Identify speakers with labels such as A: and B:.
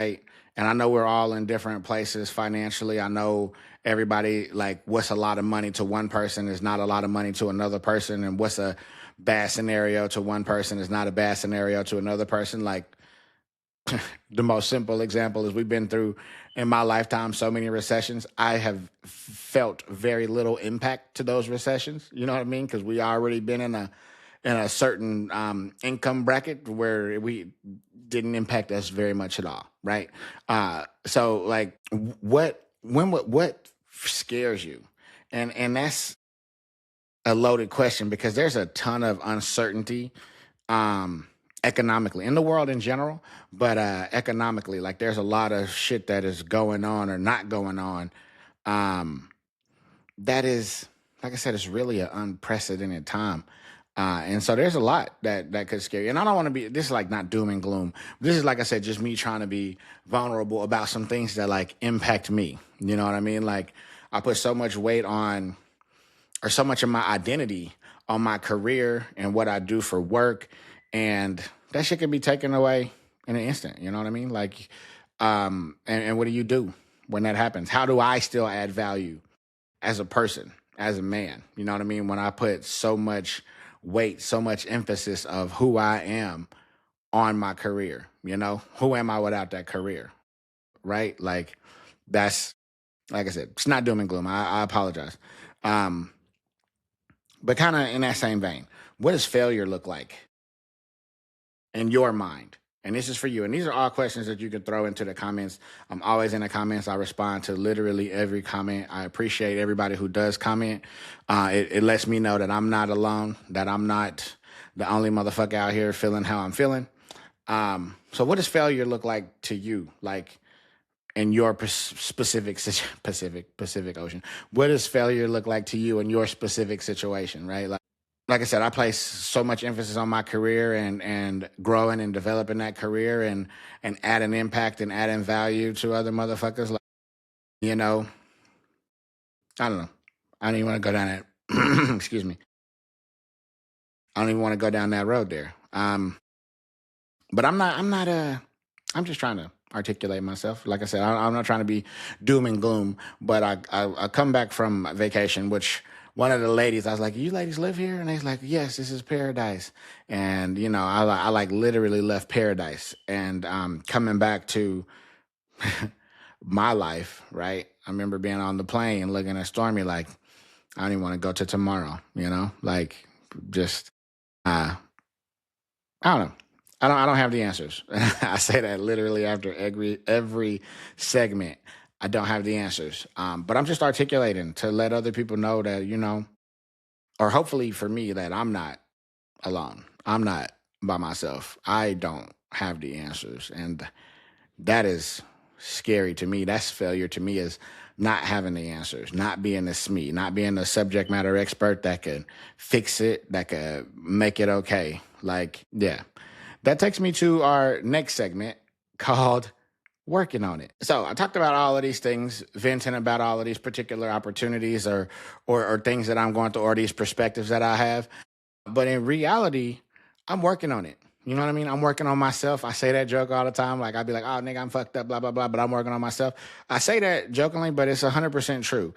A: right? And I know we're all in different places financially. I know everybody, like, what's a lot of money to one person is not a lot of money to another person, and what's a bad scenario to one person is not a bad scenario to another person. Like, the most simple example is we've been through in my lifetime so many recessions. I have felt very little impact to those recessions. You know what I mean? Because we already been in a certain income bracket where we didn't impact us very much at all, right? So like, what scares you? And that's a loaded question because there's a ton of uncertainty um economically in the world in general, but economically, like, there's a lot of shit that is going on or not going on. um that is, like I said, it's really an unprecedented time. And so there's a lot that could scare you. And I don't want to be, this is like not doom and gloom. This is, like I said, just me trying to be vulnerable about some things that like impact me. You know what I mean? Like, I put so much weight on, or so much of my identity on, my career and what I do for work. And that shit can be taken away in an instant. You know what I mean? Like, and what do you do when that happens? How do I still add value as a person, as a man? You know what I mean? When I put so much weight, so much emphasis of who I am on my career, who am I without that career? Right? Like, that's, like I said, it's not doom and gloom. I apologize. Um, but kind of in that same vein, what does failure look like in your mind? And this is for you. And these are all questions that you can throw into the comments. I'm always in the comments. I respond to literally every comment. I appreciate everybody who does comment. It lets me know that I'm not alone, that I'm not the only motherfucker out here feeling how I'm feeling. So what does failure look like to you? Like, in your specific Pacific Ocean, what does failure look like to you in your specific situation, right? Like I said, I place so much emphasis on my career and growing and developing that career and adding impact and adding value to other motherfuckers. Like, you know, I don't know. I don't even want to go down that. Excuse me. I don't even want to go down that road there. But I'm not. I'm not. I'm just trying to articulate myself. Like I said, I'm not trying to be doom and gloom. But I come back from vacation, which one of the ladies, I was like, "You ladies live here?" And they's like, "Yes, this is paradise." And I like literally left paradise, and coming back to my life. Right, I remember being on the plane and looking at Stormy like, I don't even want to go to tomorrow. Like, just uh, I don't know. I don't have the answers. I say that literally after every segment. I don't have the answers. But I'm just articulating to let other people know that, or hopefully for me, that I'm not alone. I'm not by myself. I don't have the answers. And that is scary to me. That's failure to me, is not having the answers, not being the SME, not being the subject matter expert that could fix it, that could make it okay. Like, yeah. That takes me to our next segment called Working on It. So I talked about all of these things, venting about all of these particular opportunities or things that I'm going through, or these perspectives that I have. But in reality, I'm working on it. You know what I mean? I'm working on myself. I say that joke all the time. Like, I'd be like, "Oh, nigga, I'm fucked up, blah, blah, blah," but I'm working on myself. I say that jokingly, but it's 100% true.